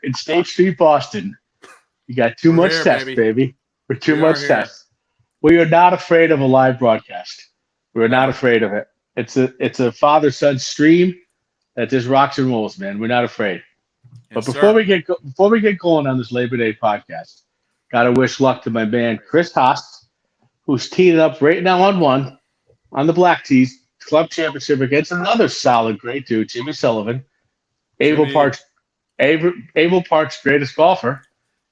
in State Street, Boston. You got too We're much here, test, baby. baby. We're too We are much here. test. We are not afraid of a live broadcast. We're not Never. afraid of it. It's a father-son stream that just rocks and rolls, man. We're not afraid. But Yes, sir. before we get going on this Labor Day podcast, gotta wish luck to my man Chris Haas, who's teeing up right now on one on the Black Tees Club Championship against another solid, great dude, Jimmy Sullivan, Abel Jimmy. Park's Abel Park's greatest golfer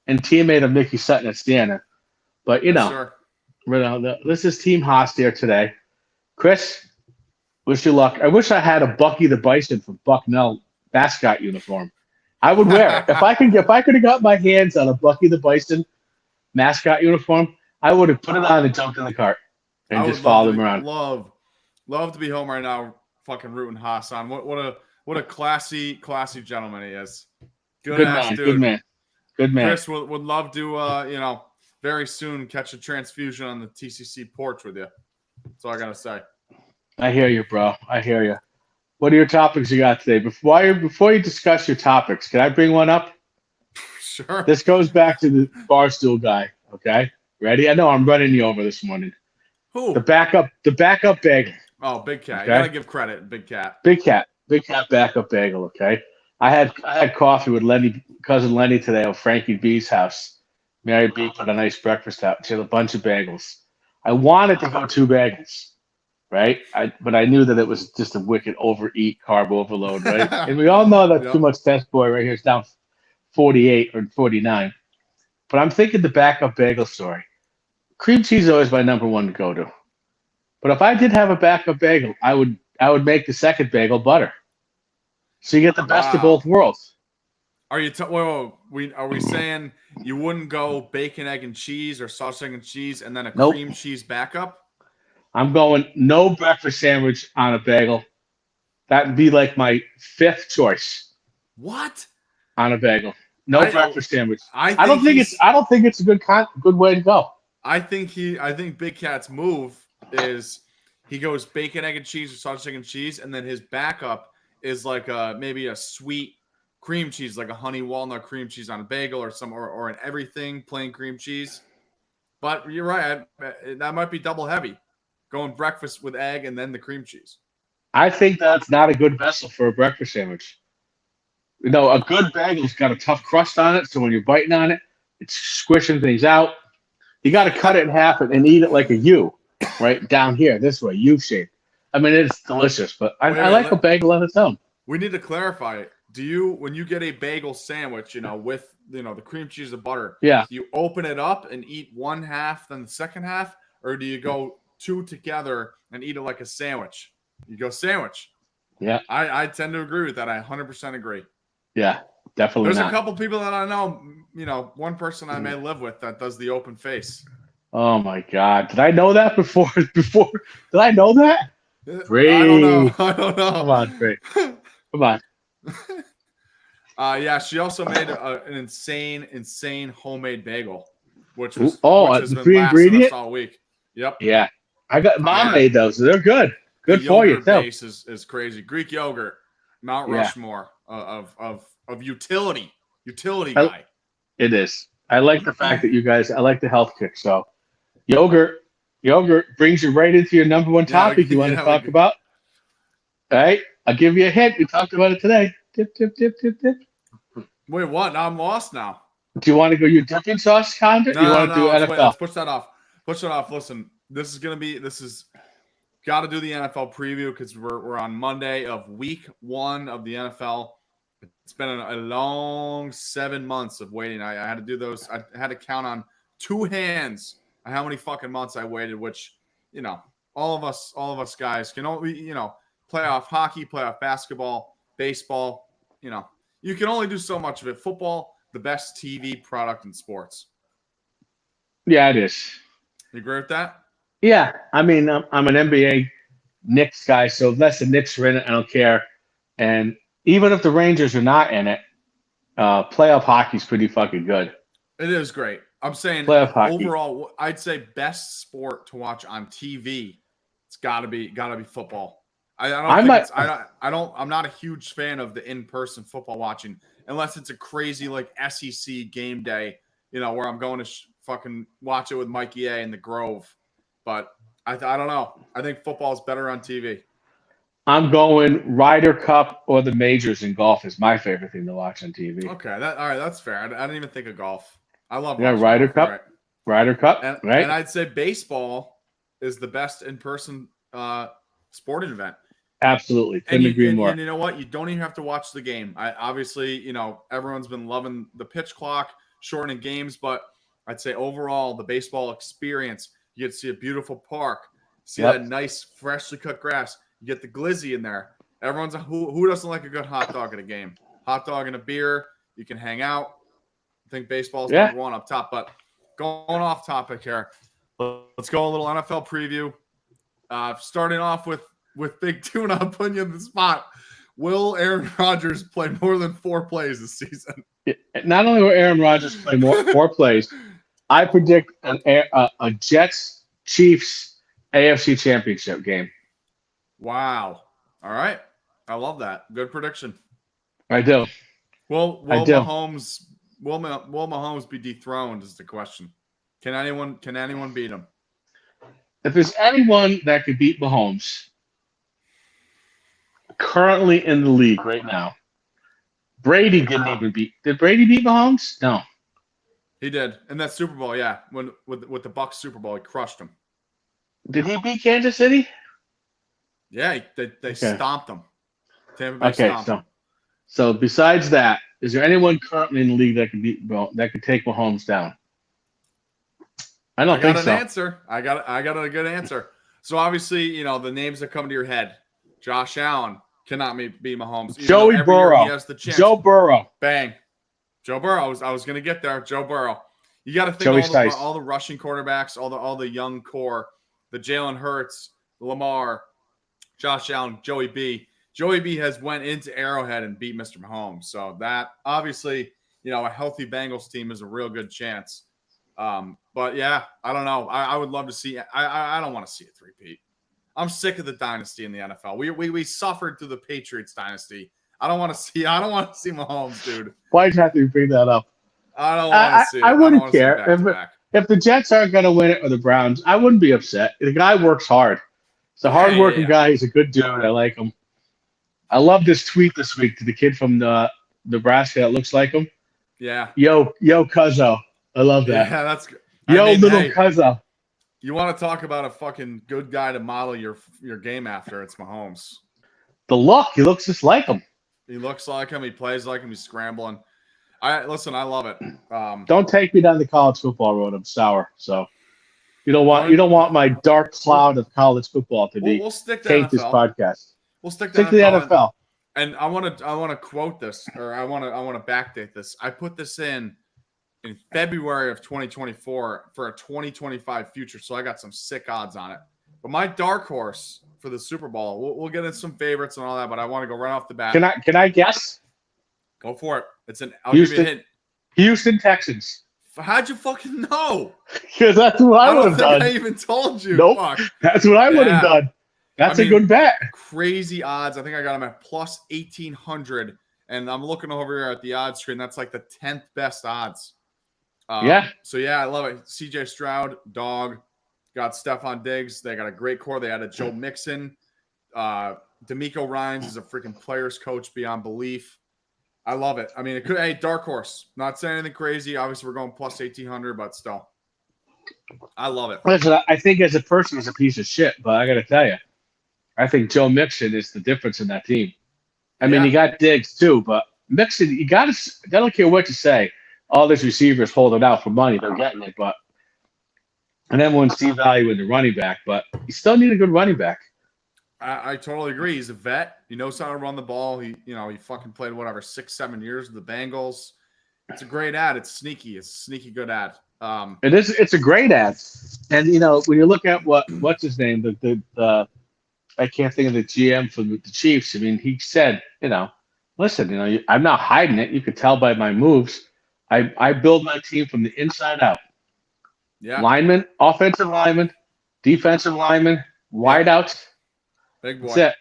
and teammate of Mickey Sutton at Siena. But Yes, sir. this is Team Haas there today. Chris, wish you luck. I wish I had a Bucky the Bison from Bucknell mascot uniform. I would wear it if I could have got my hands on a Bucky the Bison mascot uniform. I would have put it on and jumped in the cart and I just would love followed to him be, around. love to be home right now, fucking rooting Hassan. What a classy gentleman he is. Good ass man, dude. good man, good man. Chris would love to very soon catch a transfusion on the TCC porch with you. That's all I gotta say. I hear you, bro. I hear you. What are your topics you got today? Before you discuss your topics, can I bring one up? Sure. This goes back to the Barstool guy. Okay, ready? I know I'm running you over this morning. Who? The backup bagel. Oh, Big Cat. Okay. You gotta give credit, Big Cat. Big cat backup bagel. Okay, I had coffee with cousin Lenny today at Frankie B's house. Mary B put a nice breakfast out. She had a bunch of bagels. I wanted to go 2 bagels, right? But I knew that it was just a wicked overeat carb overload, right? And we all know that Yep. too much test boy right here is down 48 or 49. But I'm thinking the backup bagel story. Cream cheese is always my number one to go to. But if I did have a backup bagel, I would make the second bagel butter. So you get the best of Wow. both worlds. Are you? Are we saying you wouldn't go bacon, egg, and cheese, or sausage, egg, and cheese, and then a Nope. cream cheese backup? I'm going no breakfast sandwich on a bagel. That'd be like my 5th choice What? on a bagel. No breakfast sandwich. I don't think it's a good way to go. I think Big Cat's move is he goes bacon, egg, and cheese, or sausage, egg, and cheese, and then his backup is like maybe a sweet cream cheese, like a honey walnut cream cheese on a bagel or an everything plain cream cheese. But you're right, that might be double heavy, going breakfast with egg and then the cream cheese. I think that's not a good vessel for a breakfast sandwich. You know, a good bagel's got a tough crust on it, so when you're biting on it, it's squishing things out. You got to cut it in half and eat it like a U, right down here, this way, U shape. I mean, it's delicious, but I like a bagel on its own. We need to clarify it. When you get a bagel sandwich, with the cream cheese and butter, Yeah. do you open it up and eat one half, then the second half, or do you go 2 together and eat it like a sandwich? You go sandwich. Yeah. I tend to agree with that. I 100% agree. Yeah, definitely. There's a couple people that I know, one person I may live with that does the open face. Oh my God. Did I know that before? Did I know that? Free. I don't know. Come on, Free. Come on. Yeah, she also made an insane homemade bagel, which has the free been lasting ingredient us all week. Yep. Yeah. Mom made those. They're good. Good for you, yogurt too. base is crazy. Greek yogurt, Mount Rushmore of utility guy. It is. I like the fact that I like the health kick. So yogurt brings you right into your number one topic you want to talk about. All right. I'll give you a hint. We talked about it today. Dip, dip, dip, dip, dip. Wait, what? I'm lost now. Do you want to go your dipping sauce content? No, you want to do NFL? Let's push that off. Listen, this is got to do the NFL preview because we're on Monday of week 1 of the NFL. It's been a long 7 months of waiting. I had to do those. I had to count on 2 hands how many fucking months I waited, which, all of us guys can only, playoff hockey, playoff basketball, baseball, you can only do so much of it. Football, the best TV product in sports. Yeah, it is. You agree with that? Yeah. I mean, I'm an NBA Knicks guy, so unless the Knicks are in it, I don't care. And even if the Rangers are not in it, playoff hockey's pretty fucking good. It is great. I'm saying Playoff hockey. Overall, I'd say best sport to watch on TV. It's gotta be football. I'm not a huge fan of the in-person football watching unless it's a crazy like SEC game day, where I'm going to fucking watch it with Mikey A in the Grove. But I don't know. I think football is better on TV. I'm going Ryder Cup or the majors in golf is my favorite thing to watch on TV. Okay, all right, that's fair. I didn't even think of golf. I love Ryder golf. Cup. Right. Ryder Cup, right? And I'd say baseball is the best in-person sporting event. Absolutely. Couldn't agree more. And you know what? You don't even have to watch the game. Obviously, everyone's been loving the pitch clock, shortening games, but I'd say overall, the baseball experience, you get to see a beautiful park, see that nice, freshly cut grass. You get the glizzy in there. Everyone's who doesn't like a good hot dog at a game? Hot dog and a beer. You can hang out. I think baseball is number one up top. But going off topic here, let's go a little NFL preview. Starting off with Big Tuna, I'm putting you in the spot. Will Aaron Rodgers play more than 4 plays this season? Not only will Aaron Rodgers play 4 plays, I predict a Jets-Chiefs AFC Championship game. Wow. All right. I love that. Good prediction. I do. Will Mahomes be dethroned is the question. Can anyone beat him? If there's anyone that could beat Mahomes currently in the league right now, Brady didn't even beat. Did Brady beat Mahomes? No. He did. In that Super Bowl, yeah. When with the Bucs Super Bowl, he crushed him. Did he beat Kansas City? Yeah, they stomped them. Tampa Bay stomped them. So besides that, is there anyone currently in the league that could take Mahomes down? I don't think so. I got an answer. I got a good answer. So obviously, the names that come to your head. Josh Allen cannot beat Mahomes. Joey Burrow. He has the chance. Joe Burrow. Bang. Joe Burrow. I was going to get there. Joe Burrow. You got to think all the rushing quarterbacks, all the young core, the Jalen Hurts, Lamar, Josh Allen, Joey B. Joey B has went into Arrowhead and beat Mr. Mahomes. So that obviously, a healthy Bengals team is a real good chance. But yeah, I don't know. I would love to see. I don't want to see a three-peat. I'm sick of the dynasty in the NFL. We suffered through the Patriots dynasty. I don't want to see Mahomes, dude. Why'd you have to bring that up? I don't want to see it. I wouldn't care. If the Jets aren't going to win it or the Browns, I wouldn't be upset. The guy works hard. He's a hard-working guy. He's a good dude. I like him. I love this tweet this week to the kid from Nebraska that looks like him. Yeah. Yo, Cuzzo. I love that. Yeah, that's good. Cuzzo. You want to talk about a fucking good guy to model your game after? It's Mahomes. The look. He looks just like him. He looks like him. He plays like him. He's scrambling. I love it. Don't take me down the college football road. I'm sour. So you don't want my dark cloud of college football to be we'll stick to take NFL. this podcast. We'll stick to the NFL. And I want to quote this, or I want to backdate this. I put this in February of 2024 for a 2025 future, so I got some sick odds on it. But my dark horse for the Super Bowl, we'll get into some favorites and all that, but I want to go right off the bat. Can I guess? Go for it. I'll give you a hint. Houston Texans. How'd you fucking know? Because that's what I would have done. I even told you. Nope. Fuck. That's what I would have done. That's a good bet. Crazy odds. I think I got them at plus 1,800. And I'm looking over here at the odds screen. That's like the 10th best odds. So, yeah, I love it. CJ Stroud, dog. Got Stephon Diggs. They got a great core. They added Joe Mixon. D'Amico Ryans is a freaking player's coach beyond belief. I love it. I mean, it could. Hey, dark horse. Not saying anything crazy. Obviously, we're going plus 1,800, but still. I love it. Listen, I think as a person, he's a piece of shit, but I got to tell you, I think Joe Mixon is the difference in that team. I mean, you got Diggs too, but Mixon, you got to, I don't care what you say. All these receivers holding out for money, they're getting it, but and everyone see value in the running back, but you still need a good running back. I totally agree. He's a vet. He knows how to run the ball. He fucking played 6-7 years with the Bengals. It's a great ad. It's sneaky. It's a sneaky good ad. It is. It's a great ad. And when you look at what's his name, the I can't think of the GM for the Chiefs. I mean, he said, listen, I'm not hiding it. You could tell by my moves. I build my team from the inside out. Yeah. Linemen, offensive linemen, defensive linemen, wideouts. Big boy. That's it.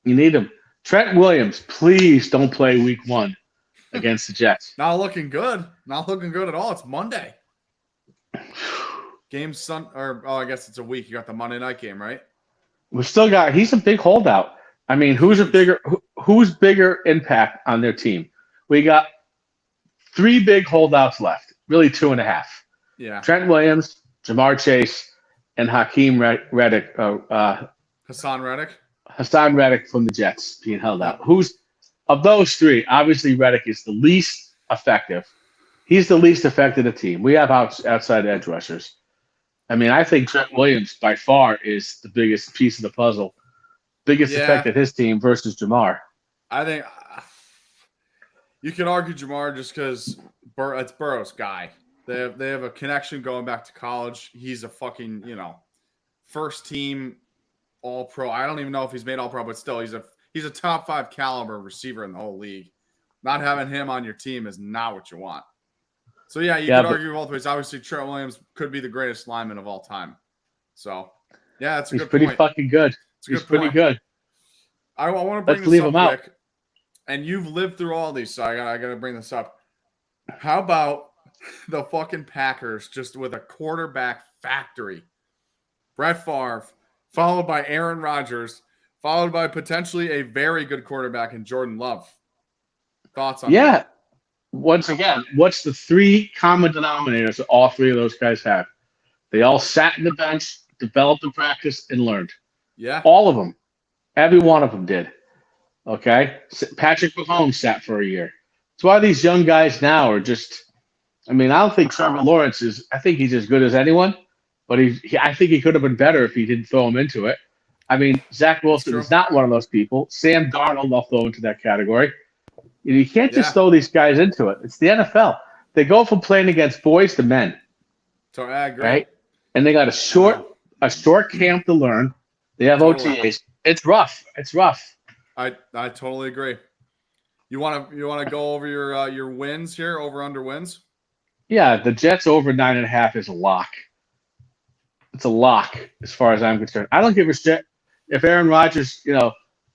You need them. Trent Williams, please don't play week 1. against the Jets. Not looking good. Not looking good at all. It's Monday. Game I guess it's a week. You got the Monday night game, right? We still got. He's a big holdout. I mean, who's bigger impact on their team? We got 3 big holdouts left. Really 2.5. Yeah. Trent Williams, Jamar Chase, and Hakeem Reddick. Hassan Reddick. Hassan Reddick from the Jets being held out. Who's of those 3? Obviously, Reddick is the least effective. He's the least effective of the team. We have outside edge rushers. I mean, I think Trent Williams by far is the biggest piece of the puzzle, biggest effect of his team versus Jamar. I think you can argue Jamar just because it's Burrow's guy. They have a connection going back to college. He's a fucking first team All Pro. I don't even know if he's made All Pro, but still, he's a top 5 caliber receiver in the whole league. Not having him on your team is not what you want. So yeah, you could argue both ways. Obviously, Trent Williams could be the greatest lineman of all time. So yeah, that's a good point. He's pretty fucking good. He's pretty good. I want to bring this up quick. And you've lived through all these, so I got to bring this up. How about the fucking Packers just with a quarterback factory? Brett Favre, followed by Aaron Rodgers, followed by potentially a very good quarterback in Jordan Love. Thoughts on that? Once again, what's the 3 common denominators that all 3 of those guys have? They all sat in the bench, developed in practice, and learned. Yeah. All of them. Every one of them did. Okay? Patrick Mahomes sat for a year. That's why these young guys now are just – I mean, I don't think Trevor Lawrence is – I think he's as good as anyone, but I think he could have been better if he didn't throw him into it. I mean, Zach Wilson is not one of those people. Sam Darnold, I'll throw into that category. You can't just throw these guys into it. It's the NFL. They go from playing against boys to men. So I agree. Right? And they got a short camp to learn. They have OTAs. It's rough. I totally agree. You want to go over your wins here, over under wins? Yeah, the Jets over 9.5 is a lock. It's a lock as far as I'm concerned. I don't give a shit if Aaron Rodgers,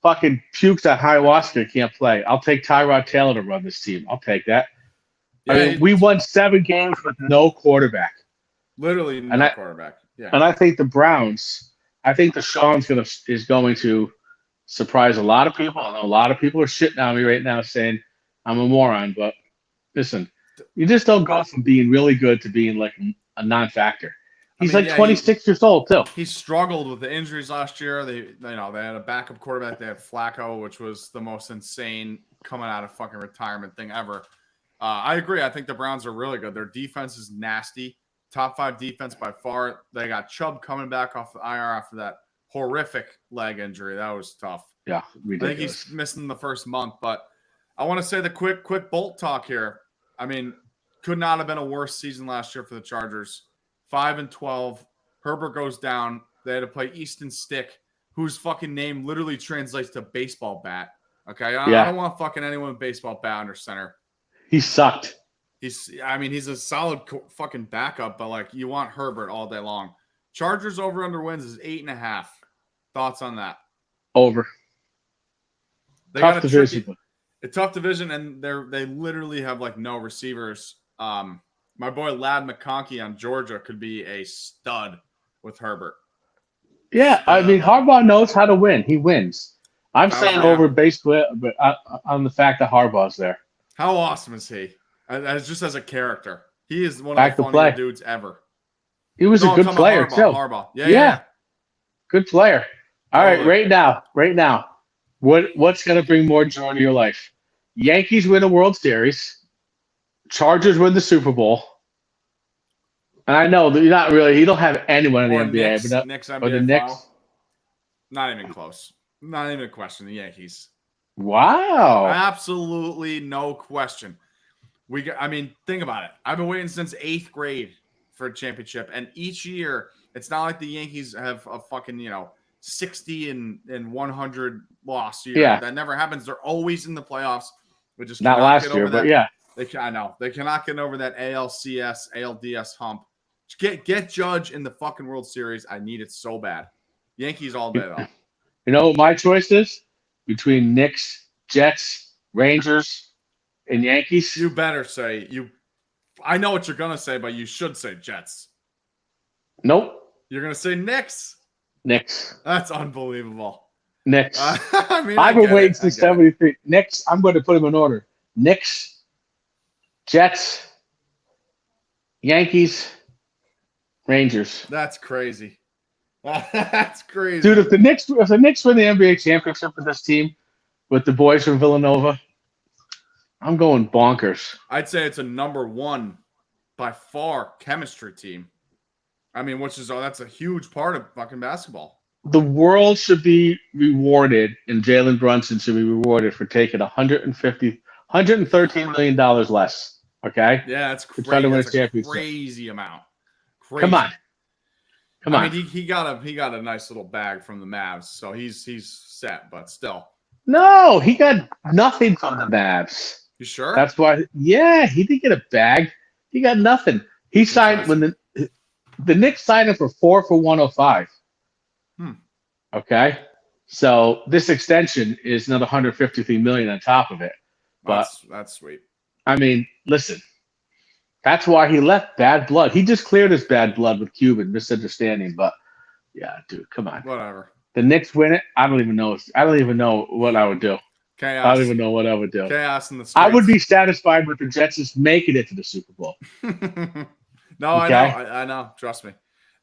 fucking pukes at ayahuasca and can't play. I'll take Tyrod Taylor to run this team. I'll take that. I mean, we won 7 games with no quarterback. Literally no quarterback. Yeah. And I think the Browns, Deshaun's is going to surprise a lot of people. I know a lot of people are shitting on me right now saying I'm a moron, but listen, you just don't go from being really good to being like a non-factor. He's 26 years old too. He struggled with the injuries last year. They had a backup quarterback. They had Flacco, which was the most insane coming out of fucking retirement thing ever. I agree. I think the Browns are really good. Their defense is nasty. Top 5 defense by far. They got Chubb coming back off the IR after that horrific leg injury. That was tough. Yeah, ridiculous. I think he's missing the first month. But I want to say the quick bolt talk here. I mean, could not have been a worse season last year for the Chargers. 5-12. Herbert goes down. They had to play Easton Stick, whose fucking name literally translates to baseball bat. Okay, I don't want fucking anyone with baseball bat under center. He sucked. He's a solid fucking backup, but you want Herbert all day long. Chargers over under wins is 8.5. Thoughts on that? Over. They got a tough division, and they literally have no receivers. My boy Lad McConkey on Georgia could be a stud with Herbert. Yeah, I mean Harbaugh knows how to win. He wins. I'm saying over basically, but on the fact that Harbaugh's there. How awesome is he? Just as a character, he is one of the funniest dudes ever. He was a good player too. Harbaugh. Yeah. Good player. All right, right now, what's going to bring more joy to your life? Yankees win a World Series. Chargers win the Super Bowl. And I know that you don't have anyone in the NBA. Knicks NBA. Not even close. Not even a question. The Yankees. Wow. Absolutely no question. Think about it. I've been waiting since 8th grade for a championship. And each year, it's not like the Yankees have a fucking, 60 and 100 loss year. Yeah. That never happens. They're always in the playoffs. We just not last year, but yeah. I know. They cannot get over that ALCS, ALDS hump. Get Judge in the fucking World Series. I need it so bad. Yankees all day, though. You know what my choice is? Between Knicks, Jets, Rangers, And Yankees? You better say you. I know what you're gonna say, but you should say Jets. Nope. You're gonna say Knicks. Knicks. That's unbelievable. Knicks. I mean, I've been waiting since I get it. 73. Knicks, I'm going to put them in order. Knicks, Jets, Yankees, Rangers. That's crazy. That's crazy. Dude, if the Knicks win the NBA championship with this team, with the boys from Villanova, I'm going bonkers. I'd say it's a number one by far chemistry team. I mean, that's a huge part of fucking basketball. The world should be rewarded, and Jalen Brunson should be rewarded for taking $113 million less. Okay? Yeah, that's crazy. Try to win a That's a championship. crazy amount. Crazy. Come on. I mean, he got a nice little bag from the Mavs, so he's set, but still. No, he got nothing from the Mavs. You sure? That's why. Yeah, he didn't get a bag. He got nothing. He signed when the Knicks signed him for 4 for 105. Okay, so this extension is another $153 million on top of it. But that's sweet. I mean, listen, that's why he left. Bad blood. He just cleared his bad blood with Cuban misunderstanding. But yeah, dude, come on. Whatever. The Knicks win it. I don't even know. I don't even know what I would do. Chaos. I don't even know what I would do. Chaos in the streets. I would be satisfied with the Jets just making it to the Super Bowl. No, okay? I know. Trust me.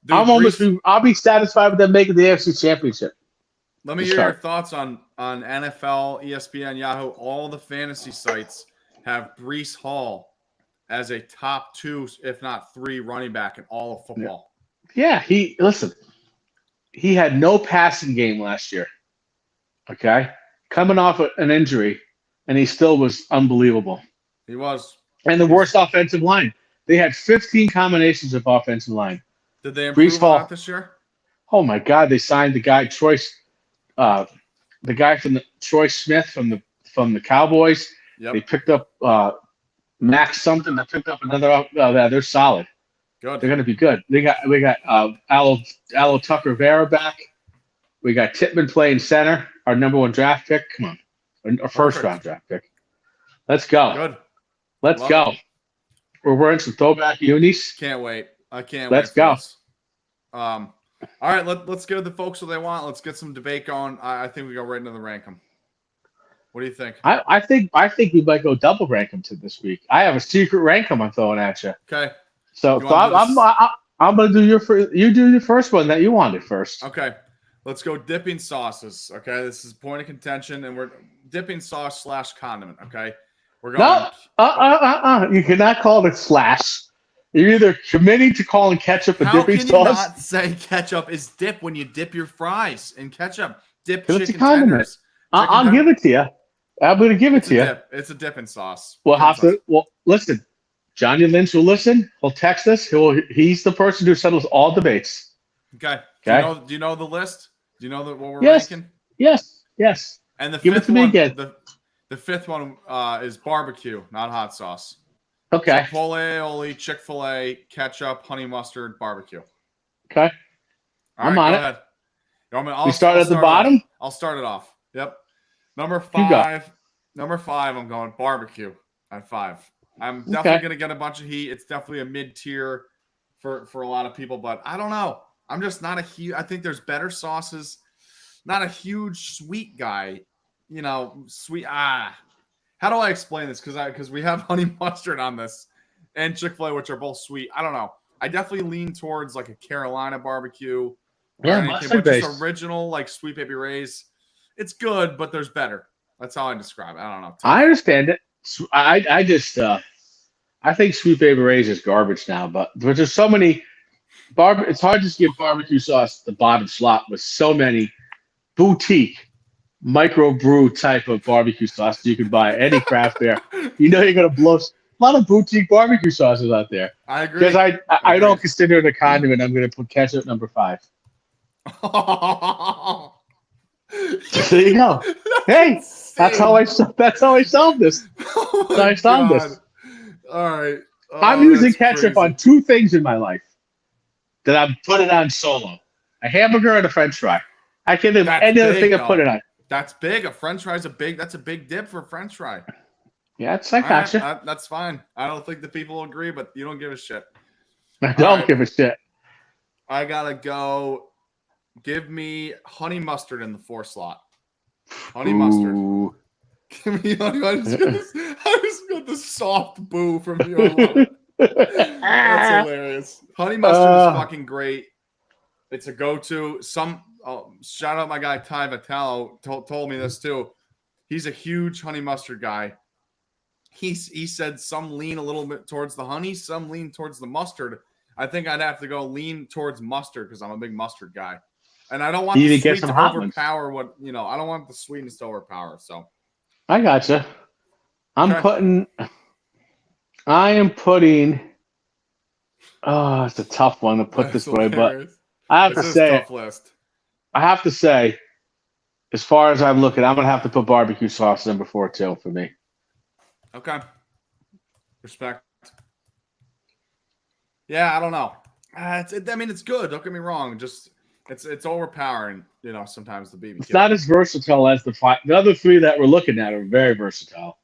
Dude, I'll be satisfied with them making the AFC Championship. Let me hear your thoughts on NFL, ESPN, Yahoo. All the fantasy sites have Breece Hall as a top 2, if not 3, running back in all of football. Yeah, he had no passing game last year. Okay? Coming off an injury, and he still was unbelievable. He was. And the worst offensive line. They had 15 combinations of offensive line. Did they improve a lot this year? Oh my God! They signed the guy Troy Smith from the Cowboys. Yep. They picked up Max something. They picked up another. They're solid. Good. They're going to be good. We got Alo Tucker Vera back. We got Tippmann playing center. Our number 1 draft pick. Come on, our first round draft pick. Let's go. Good. Let's go. We're wearing some throwback unis. Can't wait. I can't Let's wait. Go. All right, let's give the folks what they want. Let's get some debate going. I think we go right into the rank 'em. What do you think? I think we might go double rank them to this week. I have a secret rank 'em I'm throwing at you. Okay. So I'm gonna do you do your first one that you wanted first. Okay. Let's go dipping sauces. Okay, this is point of contention, and we're dipping sauce / condiment. Okay, we're going. No, you cannot call it slash. You're either committing to calling ketchup a dipping sauce. How can you not say ketchup is dip when you dip your fries in ketchup? Dip chicken tenders. I'll give it to you. I'm going to give it to you. It's a dipping sauce. Well, listen. Johnny Lynch will listen. He'll text us. He's the person who settles all debates. Okay. Do you know the list? Do you know what we're ranking? Yes. And the give fifth it to me one, again. The fifth one is barbecue, not hot sauce. Okay. Chipotle, aioli, Chick-fil-A, ketchup, honey mustard, barbecue. Okay. All I'm right, on go it. ahead. We start at the bottom? I'll start it off. Yep. Number 5. Number 5, I'm going barbecue at 5. I'm definitely going to get a bunch of heat. It's definitely a mid-tier for a lot of people, but I don't know. I'm just not a huge – I think there's better sauces. Not a huge sweet guy. You know, sweet – How do I explain this? Because we have honey mustard on this and Chick-fil-A, which are both sweet. I don't know. I definitely lean towards like a Carolina barbecue. Yeah, mustard based. Just original, like Sweet Baby Ray's. It's good, but there's better. That's how I describe it. I don't know. I understand it. I just I think Sweet Baby Ray's is garbage now, but there's so many it's hard to get barbecue sauce at the bottom slot with so many boutique microbrew type of barbecue sauce you can buy any craft beer. You know you're gonna blow a lot of boutique barbecue sauces out there. I agree. Because I don't consider it a condiment. I'm gonna put ketchup number 5. There you go. Hey, that's how I solved this. That's how I solved this. All right. I'm using ketchup on 2 things in my life that I'm putting on solo: a hamburger and a French fry. I can't think of any other thing I put it on. That's big. A French fry is that's a big dip for a French fry. Yeah, I All right, gotcha. that's fine. I don't think the people agree, but you don't give a shit. I All don't right, give a shit. I gotta go. Give me honey mustard in the 4 slot. Honey mustard. Ooh. Give me honey. I just got this soft boo from you. I love it. That's hilarious. Honey mustard is fucking great. It's a go-to. Shout out my guy Ty Vitello told me this too. He's a huge honey mustard guy. He said some lean a little bit towards the honey, some lean towards the mustard. I think I'd have to go lean towards mustard because I'm a big mustard guy, and I don't want You the need to get sweet some to hot ones. overpower what I don't want the sweetness to overpower. So I gotcha. okay. I am putting. Oh, it's a tough one to put That's this way, but hilarious. I have This to is a say it. tough list. I have to say, as far as I'm looking, I'm gonna have to put barbecue sauce number 4 too for me. Okay. Respect. Yeah, I don't know. It's good. Don't get me wrong. Just it's overpowering. Sometimes the BBQ. It's not as versatile as the other 3 that we're looking at are very versatile.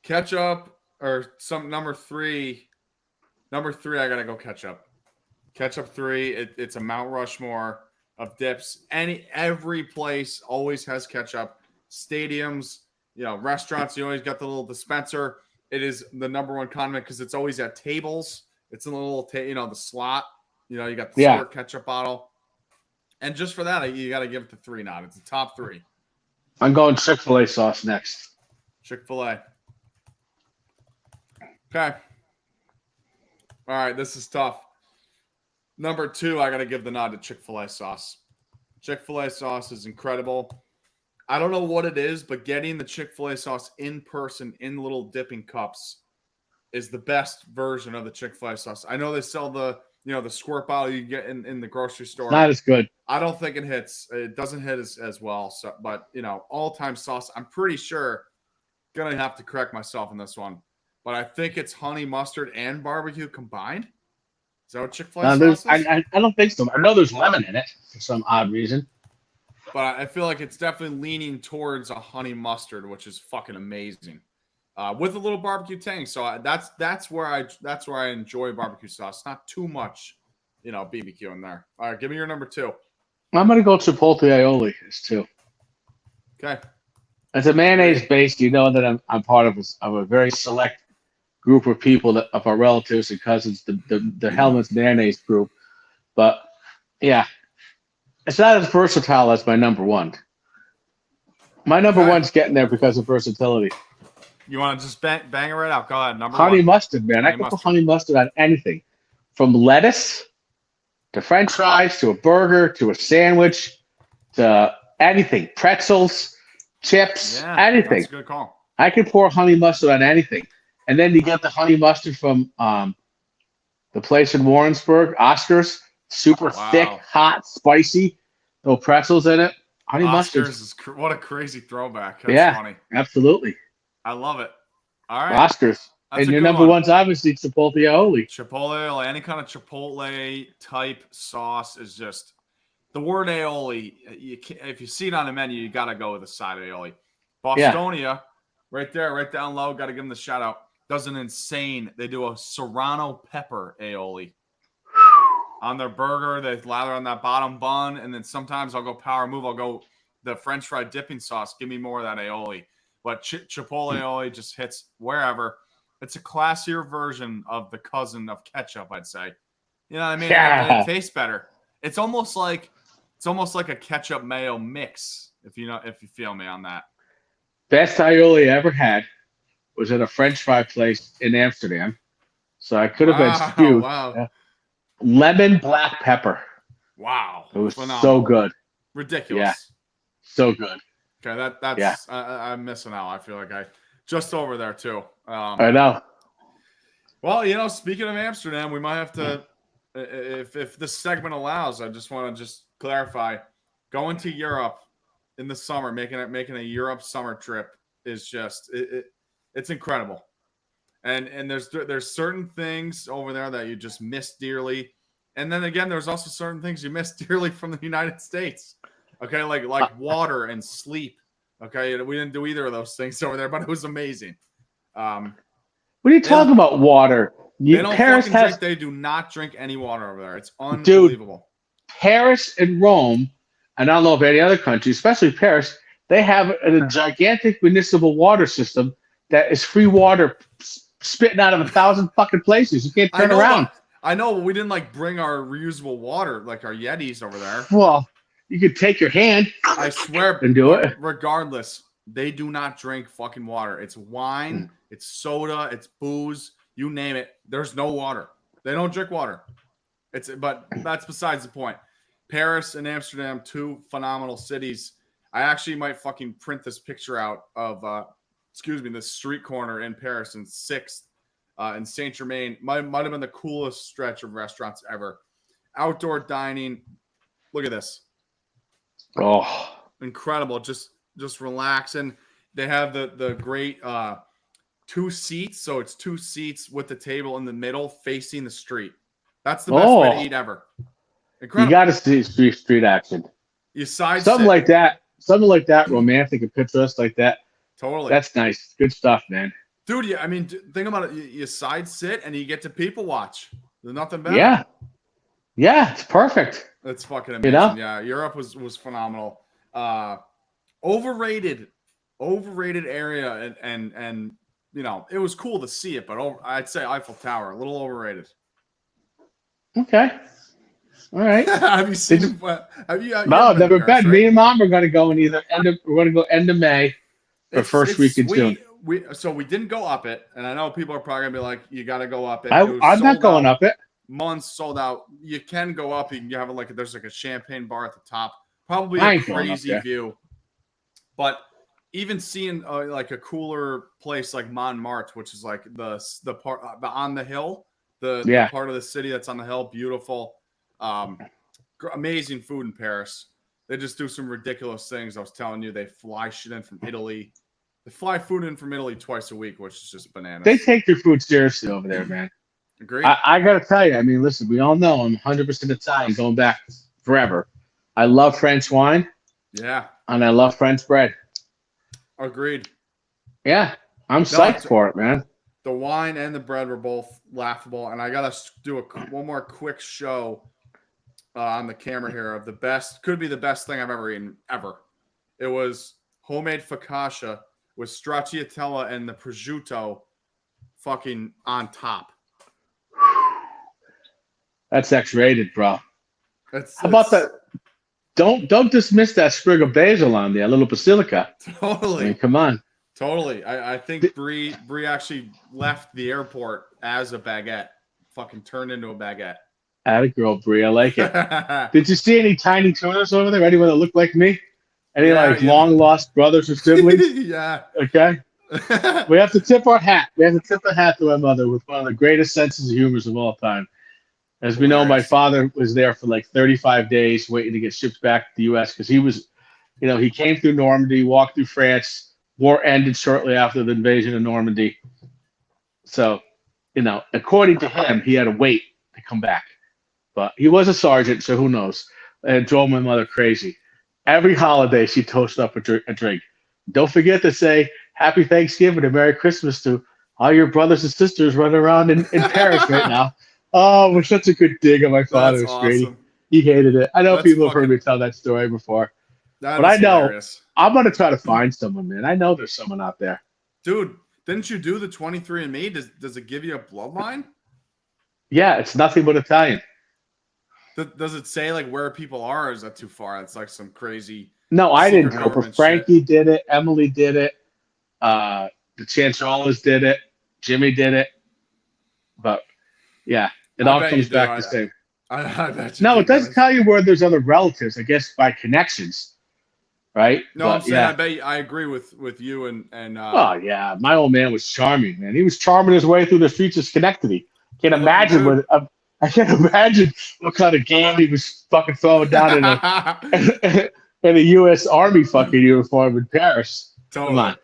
Ketchup or some number 3. Number 3, I gotta go ketchup. Ketchup 3. It's a Mount Rushmore of dips. Every place always has ketchup. Stadiums, restaurants. You always got the little dispenser. It is the number 1 condiment because it's always at tables. It's in the little, the slot. You got the squirt ketchup bottle. And just for that, you got to give it the 3 nod. It's the top 3. I'm going Chick-fil-A sauce next. Chick-fil-A. Okay. All right, this is tough. Number 2, I got to give the nod to Chick-fil-A sauce. Chick-fil-A sauce is incredible. I don't know what it is, but getting the Chick-fil-A sauce in person in little dipping cups is the best version of the Chick-fil-A sauce. I know they sell the squirt bottle you get in the grocery store. It's not as good. I don't think it hits. It doesn't hit as well. So, but all-time sauce. I'm pretty sure. Gonna have to correct myself in this one, but I think it's honey mustard and barbecue combined. Is that what Chick-fil-A sauce is? I don't think so. I know there's lemon in it for some odd reason. But I feel like it's definitely leaning towards a honey mustard, which is fucking amazing, with a little barbecue tang. So that's where I enjoy barbecue sauce. Not too much, BBQ in there. All right, give me your number 2. I'm gonna go Chipotle aioli as 2. Okay. As a mayonnaise base, you know that I'm part of a very select group of people of our relatives and cousins, the Hellman's mayonnaise group. But yeah, it's not as versatile as my number 1. My number 1's getting there because of versatility. You want to just bang it right out? Go ahead. Number honey 1. Mustard, man. I can put honey mustard on anything, from lettuce to French fries to a burger to a sandwich to anything, pretzels, chips, anything. That's a good call. I can pour honey mustard on anything. And then you get the honey mustard from the place in Warrensburg, Oscar's. Super thick, hot, spicy. No pretzels in it. Honey mustard. What a crazy throwback. That's funny. Absolutely. I love it. All right. Oscar's. And your number 1's obviously Chipotle aioli. Chipotle, any kind of Chipotle type sauce is just the word aioli. If you see it on the menu, you got to go with a side aioli. Bostonia, right there, right down low. Got to give them the shout out. Does an insane. They do a serrano pepper aioli on their burger. They lather on that bottom bun, and then sometimes I'll go power move. I'll go the French fry dipping sauce. Give me more of that aioli. But Chipotle aioli just hits wherever. It's a classier version of the cousin of ketchup, I'd say. You know what I mean? Yeah. It tastes better. It's almost like a ketchup mayo mix. If you feel me on that. Best aioli I ever had was at a French fry place in Amsterdam. So I could have been skewed. Wow. Lemon black pepper. Wow. It was so good. Ridiculous. Yeah. So good. Okay, that's I'm missing out. I feel like I just over there too. I know. Well, speaking of Amsterdam, we might have to, if this segment allows, I just want to clarify, going to Europe in the summer, making a Europe summer trip is just it's incredible. And there's certain things over there that you just miss dearly. And then again, there's also certain things you miss dearly from the United States. Okay, like water and sleep. Okay, we didn't do either of those things over there, but it was amazing. What are you talking about? Water? They don't Paris fucking has, drink. They do not drink any water over there. It's dude. unbelievable. Paris and Rome, and I don't know if any other country, especially Paris, they have a gigantic municipal water system that is free water spitting out of 1,000 fucking places. You can't turn around. I know, but we didn't like bring our reusable water, like our Yetis over there. Well, you could take your hand. I swear, and do it. Regardless, they do not drink fucking water. It's wine, it's soda, it's booze, you name it. There's no water. They don't drink water. But that's besides the point. Paris and Amsterdam, 2 phenomenal cities. I actually might fucking print this picture out of, the street corner in Paris in 6th in Saint Germain. Might have been the coolest stretch of restaurants ever. Outdoor dining. Look at this. Oh, incredible! Just relaxing. They have the great 2 seats, so it's 2 seats with the table in the middle facing the street. That's the best way to eat ever. Incredible. You got to see street action. You side something like that, romantic and picturesque like that. Totally, that's nice. Good stuff, man. Dude, yeah, I mean, think about it. You side sit and you get to people watch. There's nothing better. Yeah, it's perfect. It's fucking amazing. Yeah, Europe was phenomenal. Overrated area, and it was cool to see it, but I'd say Eiffel Tower, a little overrated. Okay. All right. Have you seen it? Have you? No, I've never been. Right? Me and Mom are going to go in we're going to go end of May or first week in June. We didn't go up it, and I know people are probably going to be like, you got to go up it. I'm not going up it. Months sold out. You can go up. You can have there's like a champagne bar at the top. Probably a crazy view. But even seeing like a cooler place like Montmartre, which is like the part on the hill, the part of the city that's on the hill, beautiful. Amazing food in Paris. They just do some ridiculous things. I was telling you, they fly shit in from Italy. They fly food in from Italy twice a week, which is just bananas. They take their food seriously over there, man. Agreed. I got to tell you, I mean, listen, we all know I'm 100% Italian going back forever. I love French wine. Yeah. And I love French bread. Agreed. Yeah. I'm psyched for it, man. The wine and the bread were both laughable. And I got to do one more quick show on the camera here of the best, could be the best thing I've ever eaten, ever. It was homemade focaccia with stracciatella and the prosciutto fucking on top. That's X-rated, bro. How about that? Don't dismiss that sprig of basil on there, a little basilica. Totally. I mean, come on. Totally. I think Brie actually left the airport as a baguette. Fucking turned into a baguette. Atta girl, Brie. I like it. Did you see any tiny tuners over there? Anyone that looked like me? Any long lost brothers or siblings? Yeah. Okay. We have to tip our hat. We have to tip a hat to our mother with one of the greatest senses of humor of all time. As we know, my father was there for like 35 days waiting to get shipped back to the U.S. because he was, he came through Normandy, walked through France. War ended shortly after the invasion of Normandy. So, according to him, he had to wait to come back. But he was a sergeant, so who knows? And it drove my mother crazy. Every holiday, she toasted up a drink. Don't forget to say Happy Thanksgiving and Merry Christmas to all your brothers and sisters running around in Paris right now. Oh, we're such a good dig on my father, Grady. He hated it. I know people have heard me tell that story before. But I know hilarious. I'm going to try to find someone, man. I know there's someone out there. Dude, didn't you do the 23andMe? Does it give you a bloodline? Yeah, it's nothing but Italian. Does it say like where people are, or is that too far? It's like some crazy. No, I didn't know. But Frankie did it. Emily did it. The Chanchalas did it. Jimmy did it. But yeah, it all comes back the same. I bet you. No, it doesn't tell you where there's other relatives. I guess by connections, right? No, I'm saying I agree with you and. Oh yeah, my old man was charming, man. He was charming his way through the streets of Schenectady. Can't imagine I can't imagine what kind of game he was fucking throwing down in a U.S. Army fucking uniform in Paris. Totally.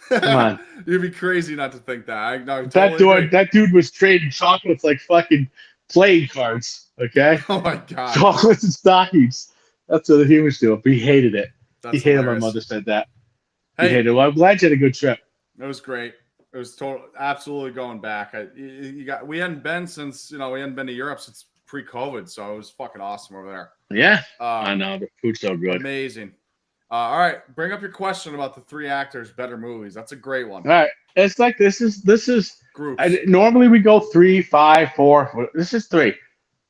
Come on. You'd be crazy not to think that. That dude was trading chocolates like fucking playing cards. Okay. Oh my god. Chocolates and stockings. That's what he was doing. But he hated it. That's he hated hilarious. my mother said that. You Hey, hated it. Well, I'm glad you had a good trip. it was great. It was absolutely going back. We hadn't been since we hadn't been to Europe since pre-COVID, so it was fucking awesome over there. Yeah, I know the food's so good. Amazing. All right, bring up your question about the 3 actors better movies. That's a great one. All right, it's like this is Groups. normally we go 3, 5, 4. This is 3.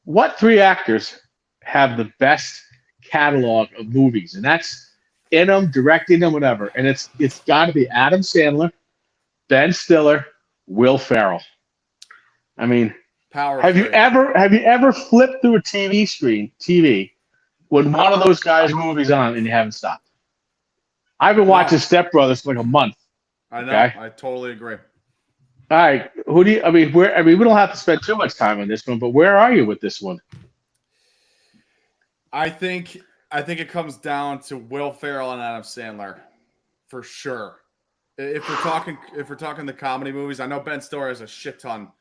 What 3 actors have the best catalog of movies? And that's in them, directing them, whatever. And it's got to be Adam Sandler, Ben Stiller, Will Ferrell. I mean, Power. have you ever flipped through a TV when one of those guys' movies on and you haven't stopped? I've been watching Step Brothers for like a month. I know. Okay? I totally agree. All right, who do you? I mean, we don't have to spend too much time on this one, but where are you with this one? I think it comes down to Will Ferrell and Adam Sandler, for sure. If we're talking the comedy movies, I know Ben Stiller has a shit ton.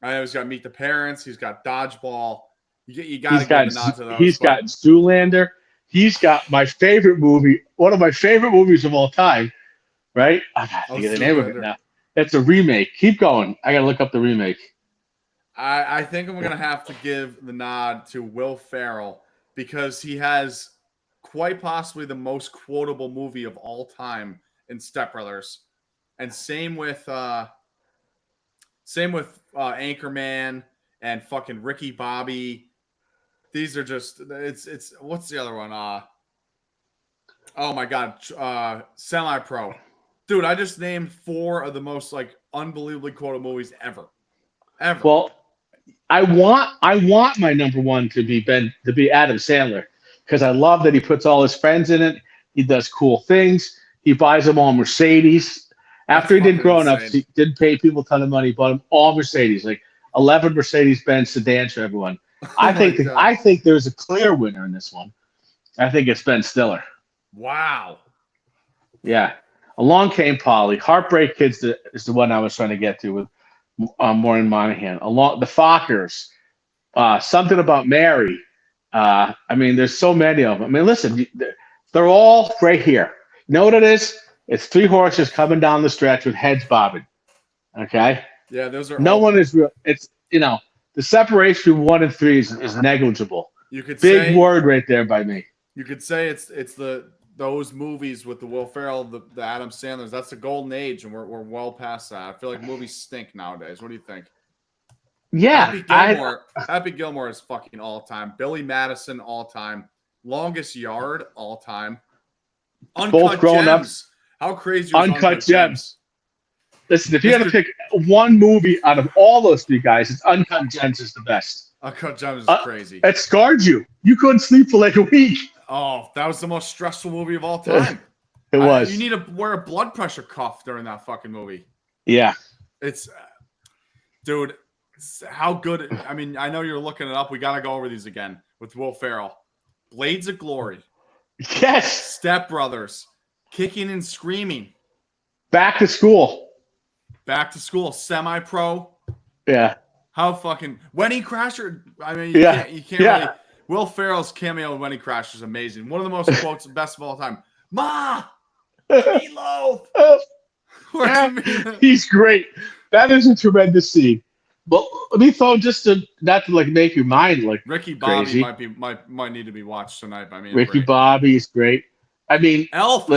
I know he's got Meet the Parents. He's got Dodgeball. You got to give the nod to those. He's got Zoolander. He's got my favorite movie, one of my favorite movies of all time, right? I got to think of the name of it now. It's a remake. Keep going. I got to look up the remake. I think I'm going to have to give the nod to Will Ferrell because he has quite possibly the most quotable movie of all time in Step Brothers. And same with Anchorman and fucking Ricky Bobby. These are just it's what's the other one? Oh my god, Semi-Pro. Dude, I just named 4 of the most like unbelievably quotable movies ever. Well, I want my number 1 to be Adam Sandler because I love that he puts all his friends in it. He does cool things. He buys them all Mercedes. After he did Grown Ups, he didn't pay people a ton of money. He bought them all Mercedes, like 11 Mercedes-Benz sedans for everyone. I think there's a clear winner in this one. I think it's Ben Stiller. Wow. Yeah. Along Came Polly. Heartbreak Kids is the one I was trying to get to with Maureen Monahan. Along the Fockers. Something About Mary. I mean, there's so many of them. I mean, listen, they're all right here. You know what it is? It's 3 horses coming down the stretch with heads bobbing. Okay? Yeah, those are one is real. It's, the separation between 1 and 3 is negligible. You could Big word right there by me. You could say it's those movies with the Will Ferrell, the Adam Sandlers. That's the golden age, and we're well past that. I feel like movies stink nowadays. What do you think? Yeah, Happy Gilmore is fucking all time. Billy Madison all time. Longest Yard all time. Both grown ups. How crazy is Uncut Gems? Listen, if you had to pick one movie out of all those 3 guys, it's Uncut Gems is the best. Uncut Gems is crazy. It scarred you. You couldn't sleep for like a week. Oh, that was the most stressful movie of all time. It was. You need to wear a blood pressure cuff during that fucking movie. Yeah. Dude, how good. I mean, I know you're looking it up. We got to go over these again with Will Ferrell. Blades of Glory. Yes. Step Brothers. Kicking and Screaming. Back to School. Semi-Pro. Yeah. How fucking Wedding Crasher. I mean, you can't really. Will Ferrell's cameo in Wedding Crasher is amazing. One of the most quotes, best of all time. Ma, meatloaf. He's great. That is a tremendous scene. But let me throw not to like make your mind like Ricky Bobby crazy. might need to be watched tonight by me. Ricky Bobby is great. I mean, Elf.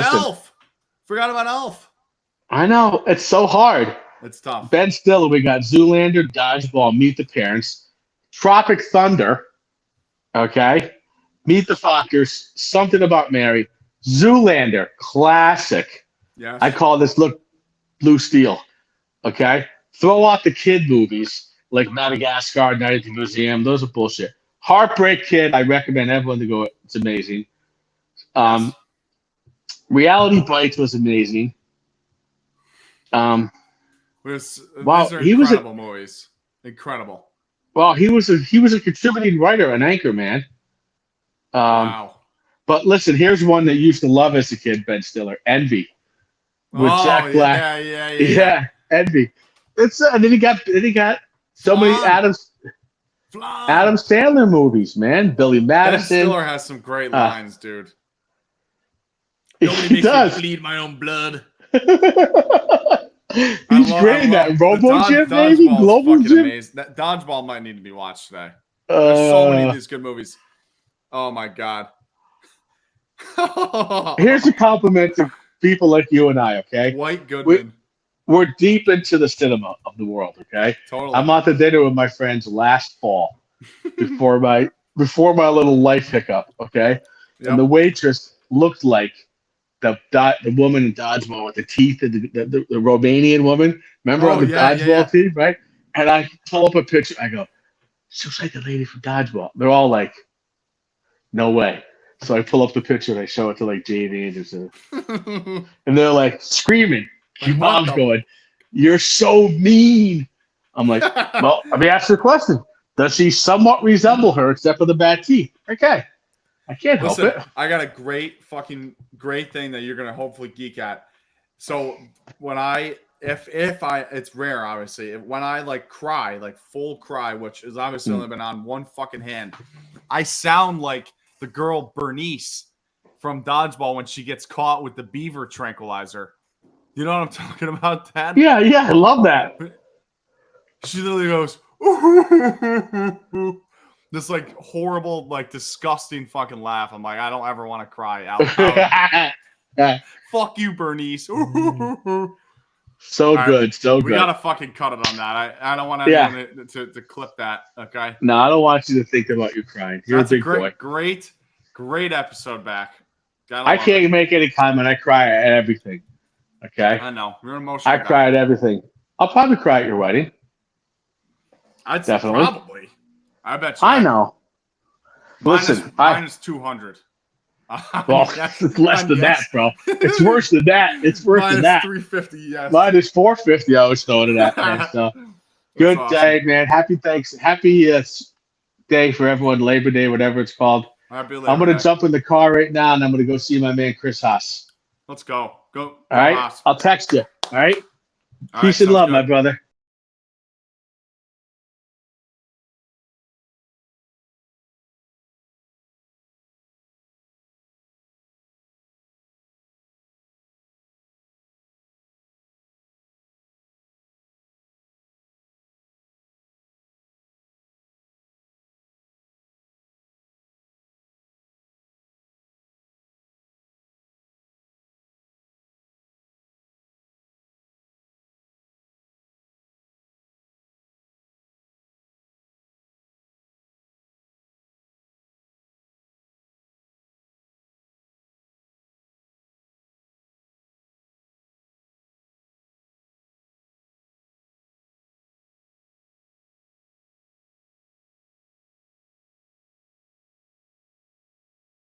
Forgot about Elf. I know it's so hard. It's tough. Ben Stiller, we got Zoolander, Dodgeball, Meet the Parents, Tropic Thunder, okay, Meet the Fockers, Something About Mary, Zoolander, classic. Yeah, I call this Blue Steel, okay. Throw out the kid movies like Madagascar, Night at the Museum. Those are bullshit. Heartbreak Kid, I recommend everyone to go. It's amazing. Reality Bites was amazing. Wow, he was incredible movies. Incredible. Well, he was a contributing writer on Anchorman. Wow. But listen, here's one that you used to love as a kid, Ben Stiller, Envy, with Jack Black. Yeah, Envy. And then he got so many Adam Sandler movies, man. Billy Madison. Ben Stiller has some great lines, dude. Nobody He makes does. me bleed my own blood. He's great in that Robo Gym, maybe Global fucking Gym. amazing. That Dodgeball might need to be watched today. There's so many of these good movies. Oh my god. Here's a compliment to people like you and I. Okay, White Goodman. we're deep into the cinema of the world. Okay, Totally. I'm out to dinner with my friends last fall before my little life hiccup. Okay, and the waitress looked like the woman in Dodgeball with the teeth, and the Romanian woman. Remember on the Dodgeball team, right? And I pull up a picture. I go, she looks like the lady from Dodgeball. They're all like, no way. So I pull up the picture and I show it to like Jamie Anderson, and they're like screaming. Your mom's going, "You're so mean." I'm like, well, let me ask you a question. Does she somewhat resemble her except for the bad teeth? Okay. I can't help it. I got a great thing that you're gonna hopefully geek at. So when it's rare, obviously. When I like cry, like full cry, which is obviously only been on one fucking hand, I sound like the girl Bernice from Dodgeball when she gets caught with the beaver tranquilizer. You know what I'm talking about, Dad? Yeah, I love that. She literally goes, this like horrible, like disgusting fucking laugh. I'm like, I don't ever want to cry out loud. Fuck you, Bernice. So good. We gotta fucking cut it on that. I don't want anyone to clip that. Okay. No, I don't want you to think about you crying. You're a big boy. Great episode back. I can't make any comment. I cry at everything. Okay. I know. You're an emotional guy. cry at everything. I'll probably cry at your wedding. I'd definitely. Probably. I bet you. I know. Listen, mine is 200. Well, it's less than that, bro. It's worse than that. It's worse than that. 350, yes. Mine is 450. I was throwing it at, man. So good day, man. Happy day for everyone. Labor Day, whatever it's called. I'm gonna jump in the car right now, and I'm gonna go see my man Chris Haas. Let's go. Go. All right. Haas. I'll text you. All right. Peace and love, my brother.